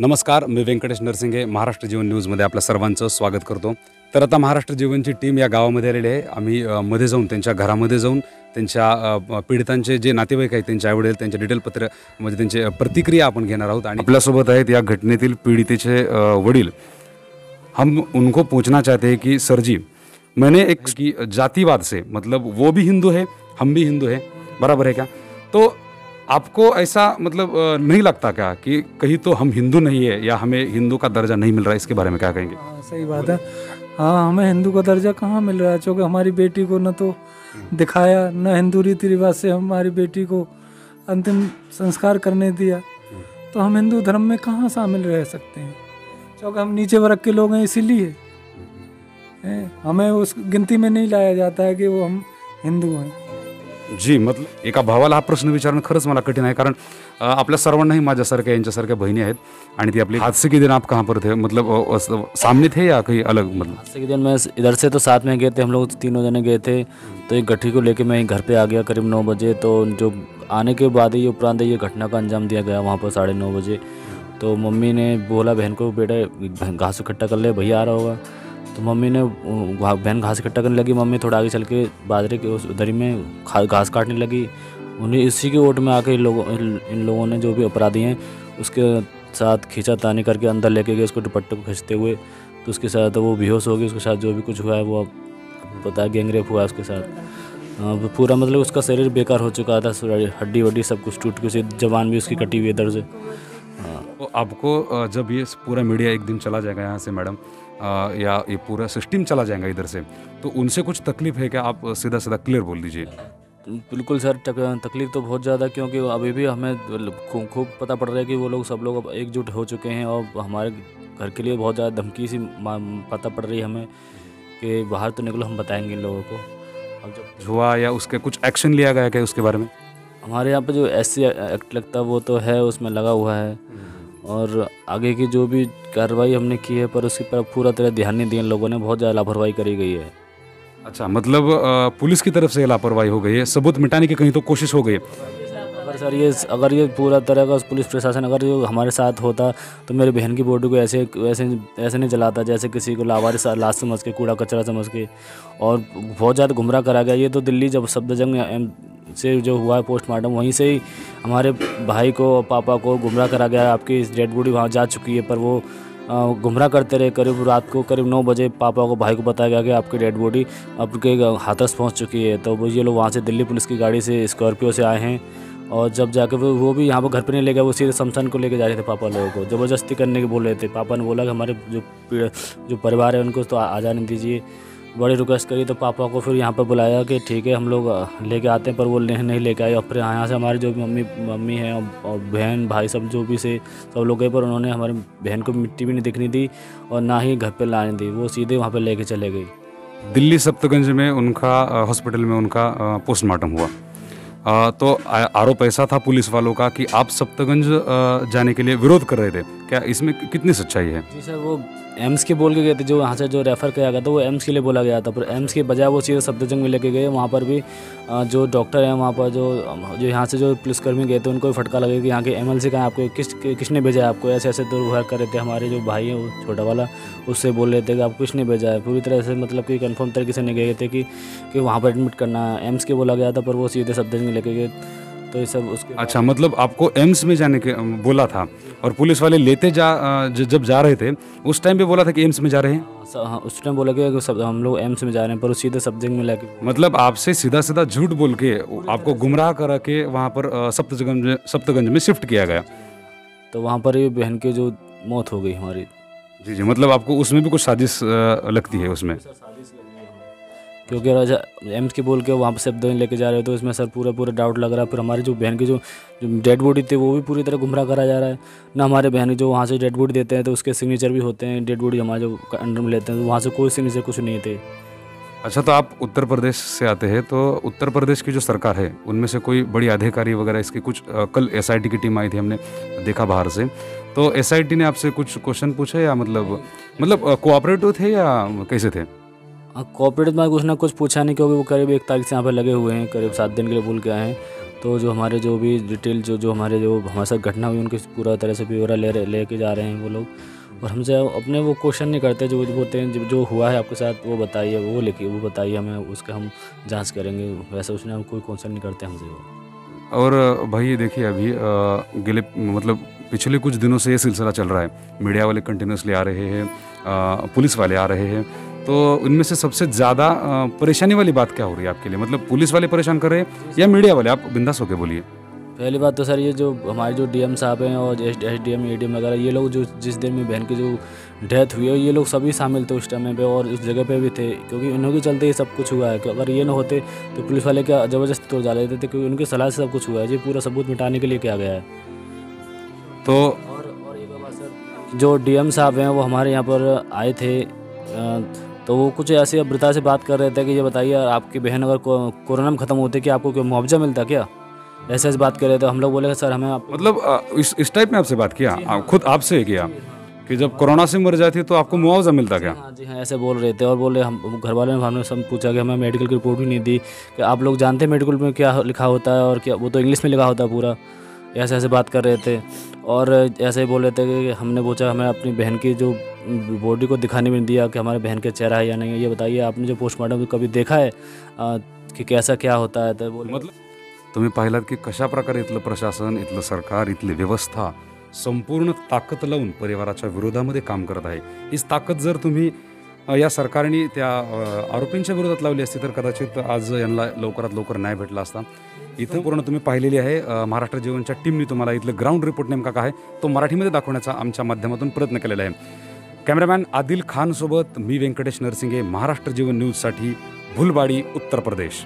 नमस्कार, मी व्यंकटेश नरसिंगे महाराष्ट्र जीवन न्यूजमध्ये आपल्या सर्वांचं स्वागत करतो। तर आता महाराष्ट्र जीवनची टीम या गावामध्ये आलेली आहे। आम्ही मध्ये जाऊन त्यांच्या घरामध्ये जाऊन त्यांच्या पीडितांचे जे नातेवाईक आहेत त्यांचे आईवडील त्यांचे डिटेल पत्र म्हणजे त्यांचे प्रतिक्रिया आपण घेणार आहोत। आणि आपल्यासोबत आहेत या घटनेतील पीडितेचे वडील। हम उनको पूछना चाहते हैं कि सर जी, मैंने एक की जातिवाद से मतलब वो भी हिंदू है हम भी हिंदू है, बराबर है क्या? तो आपको ऐसा मतलब नहीं लगता क्या कि कहीं तो हम हिंदू नहीं है या हमें हिंदू का दर्जा नहीं मिल रहा है? इसके बारे में क्या कहेंगे? हाँ, सही बात है। हाँ, हमें हिंदू का दर्जा कहाँ मिल रहा है, क्योंकि हमारी बेटी को न तो दिखाया, न हिंदू रीति रिवाज से हमारी बेटी को अंतिम संस्कार करने दिया, तो हम हिंदू धर्म में कहाँ शामिल रह सकते हैं? क्योंकि हम नीचे वर्ग के लोग हैं, इसीलिए हमें उस गिनती में नहीं लाया जाता है कि वो हम हिंदू हैं। जी, मतलब एका भावाला हा प्रश्न विचारणं खरंच मला कठीण आहे, कारण आपल्या सर्वांनाही माझ्यासारख्या यांच्यासारख्या बहिणी आहेत। आणि ती आपली हादसे के दिन आप कहाँ पर थे, मतलब सामने थे या कहीं अलग? मतलब हादसे के दिन मैं इधर से तो साथ में गए थे, हम लोग तीनों जने गए थे। तो एक गठरी को लेके मैं घर पे आ गया करीब 9 बजे। तो जो आने के बाद ही उपरांत ये घटना का अंजाम दिया गया वहाँ पर 9:30 बजे। तो मम्मी ने बोला बहन को, बेटा घास इकट्ठा कर ले, भैया आ रहा होगा। तो मम्मी ने बहन घास इकट्ठा करने लगी। मम्मी थोड़ा आगे चल के बाजरे के उस दरी में घास काटने लगी। उन्हें इसी के ओट में आके इन लोगों ने, जो भी अपराधी हैं, उसके साथ खींचातानी करके अंदर लेके गए उसको दुपट्टे को खींचते हुए। तो उसके साथ वो बेहोश हो गई। उसके साथ जो भी कुछ हुआ है वो अब पता है, गैंगरेप हुआ उसके साथ। पूरा मतलब उसका शरीर बेकार हो चुका था, हड्डी वड्डी सब कुछ टूट के, जबान भी उसकी कटी हुई है दर्द से। तो आपको जब ये पूरा मीडिया एक दिन चला जाएगा यहाँ से मैडम, या ये पूरा सिस्टम चला जाएगा इधर से, तो उनसे कुछ तकलीफ है क्या? आप सीधा सीधा क्लियर बोल दीजिए। बिल्कुल सर, तकलीफ तो बहुत ज़्यादा, क्योंकि अभी भी हमें खूब पता पड़ रहा है कि वो लोग सब लोग अब एकजुट हो चुके हैं। और हमारे घर के लिए बहुत ज़्यादा धमकी सी पता पड़ रही है हमें कि बाहर तो निकलो, हम बताएंगे इन लोगों को। अब जब हुआ या उसके कुछ एक्शन लिया गया क्या उसके बारे में? हमारे यहाँ पे जो SC एक्ट लगता है वो तो है, उसमें लगा हुआ है। और आगे की जो भी कार्रवाई हमने की है, पर उसकी पर पूरा तरह ध्यान नहीं दिया इन लोगों ने, बहुत ज़्यादा लापरवाही करी गई है। अच्छा, मतलब पुलिस की तरफ से लापरवाही हो गई है, सबूत मिटाने की कहीं तो कोशिश हो गई है। अगर ये पूरा तरह का पुलिस प्रशासन अगर जो हमारे साथ होता, तो मेरी बहन की बॉडी को ऐसे नहीं जलाता जैसे किसी को लावारिस लाश समझ के, कूड़ा कचरा समझ के। और बहुत ज़्यादा गुमराह करा गया। ये तो दिल्ली जब सफदरजंग से जो हुआ है पोस्टमार्टम, वहीं से ही हमारे भाई को, पापा को गुमराह करा गया। आपकी डेड बॉडी वहाँ जा चुकी है, पर वो गुमराह करते रहे। करीब रात को करीब 9 बजे पापा को, भाई को बताया गया कि आपकी डेड बॉडी आपके हाथरस पहुँच चुकी है। तो वो ये लोग वहाँ से दिल्ली पुलिस की गाड़ी से, स्कॉर्पियो से आए हैं। और जब जाके वो भी यहाँ पर घर पर नहीं ले गया, वो सीधे शमशान को लेके जा रहे थे। पापा लोगों को ज़बरदस्ती करने के बोल रहे थे। पापा ने बोला कि हमारे जो परिवार है उनको तो आ जाने दीजिए। बड़ी रिक्वेस्ट करी तो पापा को फिर यहाँ पर बुलाया कि ठीक है हम लोग लेके आते हैं, पर वो नहीं लेके आए। और फिर यहाँ से हमारे जो भी मम्मी हैं और बहन भाई सब जो भी से सब लोग गए, पर उन्होंने हमारी बहन को मिट्टी भी नहीं दिखने दी और ना ही घर पे लाने दी। वो सीधे वहाँ पर लेके चले गई। दिल्ली सफ्दरजंग में उनका हॉस्पिटल में उनका पोस्टमार्टम हुआ। तो आरोप ऐसा था पुलिस वालों का कि आप सफ्दरजंग जाने के लिए विरोध कर रहे थे, क्या इसमें कितनी सच्चाई है? जी सर, वो एम्स के बोल के गए थे। जो यहाँ से जो रेफ़र किया गया था वो एम्स के लिए बोला गया था, पर एम्स के बजाय वो सीधे सफ्दरजंग में लेके गए। वहाँ पर भी जो डॉक्टर हैं वहाँ पर जो यहाँ से जो पुलिसकर्मी गए थे, उनको भी फटका लगे कि यहाँ के MLC कहाँ, आपको किसने भेजा है? आपको ऐसे ऐसे दुर्व्यवहार कर रहे थे। हमारे जो भाई हैं वो छोटा वाला, उससे बोल रहे थे कि आपको किसने भेजा है। पूरी तरह से मतलब कि कंफर्म तरीके से नहीं गए थे कि वहाँ पर एडमिट करना है। एम्स के बोला गया था, पर वो सीधे सफ्दरजंग में लेके गए। तो ये सब उसके अच्छा, मतलब आपको एम्स में जाने के बोला था, और पुलिस वाले लेते जब जा रहे थे उस टाइम पे बोला था कि एम्स में जा रहे हैं। हाँ, उस टाइम बोला गया कि हम लोग एम्स में जा रहे हैं, पर सीधे सफ्दरजंग में लेके, मतलब आपसे सीधा सीधा झूठ बोल के आपको गुमराह करा के वहाँ पर सफ्दरजंग में शिफ्ट किया गया। तो वहाँ पर ही बहन की जो मौत हो गई हमारी। जी, मतलब आपको उसमें भी कुछ साजिश लगती है उसमें? क्योंकि राजा एम्स के बोल के वहाँ पर सफ्दरजंग लेके जा रहे हो, तो इसमें सर पूरा डाउट लग रहा है। फिर हमारी जो बहन की जो डेड बॉडी थी वो भी पूरी तरह गुमराह करा जा रहा है ना। हमारे बहन जो वहाँ से डेड बॉडी देते हैं तो उसके सिग्नेचर भी होते हैं। डेड बॉडी हमारे जो अंडर में लेते हैं तो वहाँ से कोई सिग्नेचर कुछ नहीं थे। अच्छा, तो आप उत्तर प्रदेश से आते हैं, तो उत्तर प्रदेश की जो सरकार है उनमें से कोई बड़ी अधिकारी वगैरह इसकी कुछ कल SIT की टीम आई थी, हमने देखा बाहर से। तो SIT ने आपसे कुछ क्वेश्चन पूछे या मतलब कोऑपरेटिव थे या कैसे थे? कोऑपरेटिव में कुछ ना कुछ पूछा नहीं, क्योंकि वो करीब 1 तारीख से यहाँ पर लगे हुए हैं, करीब 7 दिन के लिए बोल के आए हैं। तो जो हमारे जो भी डिटेल जो हमारे जो हमारे साथ घटना हुई उनके पूरा तरह से ब्यौरा लेके जा रहे हैं वो लोग, और हमसे अपने वो क्वेश्चन नहीं करते, जो बोलते हैं जो हुआ है आपके साथ वो बताइए, वो लिखिए, वो बताइए हमें, उसका हम जांच करेंगे, वैसे उसने हम कोई क्वेश्चन नहीं करते हमसे वो। और भाई देखिए अभी गिले मतलब पिछले कुछ दिनों से ये सिलसिला चल रहा है, मीडिया वाले कंटिन्यूसली आ रहे हैं, पुलिस वाले आ रहे हैं, तो इनमें से सबसे ज़्यादा परेशानी वाली बात क्या हो रही है आपके लिए? मतलब पुलिस वाले परेशान कर रहे हैं या मीडिया वाले? आप बिंदास होकर बोलिए। पहली बात तो सर ये जो हमारे जो डीएम साहब हैं और एसडीएम एडीएम वगैरह, ये लोग जो जिस दिन में बहन की जो डेथ हुई है ये लोग सभी शामिल थे उस टाइम पे और उस जगह पे भी थे, क्योंकि इन्हों के चलते ये सब कुछ हुआ है। कि अगर ये ना होते तो पुलिस वाले क्या ज़बरदस्ती तोड़ डाल देते थे, क्योंकि उनकी सलाह से सब कुछ हुआ है। ये पूरा सबूत मिटाने के लिए किया गया है। तो और एक बात सर, जो डीएम साहब हैं वो हमारे यहाँ पर आए थे, तो वो कुछ ऐसे अभद्रता से बात कर रहे थे कि ये बताइए आपकी बहन अगर कोरोना में ख़त्म होती कि आपको कोई मुआवजा मिलता क्या, ऐसे बात कर रहे थे। हम लोग बोले सर हमें मतलब इस टाइप में आपसे बात किया, खुद आपसे किया कि जब कोरोना से मर जाती तो आपको मुआवजा मिलता क्या? हाँ जी हाँ, ऐसे बोल रहे थे। और बोले हम घर वालों ने हमने सब पूछा कि हमें मेडिकल की रिपोर्ट भी नहीं दी कि आप लोग जानते हैं मेडिकल में क्या लिखा होता है और क्या, वो तो इंग्लिश में लिखा होता है पूरा। ऐसे ऐसे बात कर रहे थे और ऐसे ही बोल रहे थे कि हमने पूछा हमें अपनी बहन की जो बॉडी को दिखाने में नहीं दिया कि हमारे बहन का चेहरा है या नहीं है, ये बताइए आपने जो पोस्टमार्टम कभी देखा है कि कैसा क्या होता है? तो बोले मतलब तुम्ही पाहिलात की कशा प्रकारे इथलं प्रशासन, इथलं सरकार, इथली व्यवस्था संपूर्ण ताकद लावून परिवाराच्या विरोधामध्ये काम करत आहे। हीच ताकद जर तुम्ही या सरकारने त्या आरोपींच्या विरोधात लावली असती तर कदाचित आज यांना लवकरात लवकर न्याय भेटला असता। इथं पूर्ण तुम्ही पाहिलेली आहे, महाराष्ट्र जीवनच्या टीमने तुम्हाला इथलं ग्राउंड रिपोर्ट नेमका काय तो मराठीमध्ये दाखवण्याचा आमच्या माध्यमातून प्रयत्न केलेला आहे। कॅमेरामॅन आदिल खान सोबत मी व्यंकटेश नरसिंगे, महाराष्ट्र जीवन न्यूजसाठी भुलवाडी, उत्तर प्रदेश।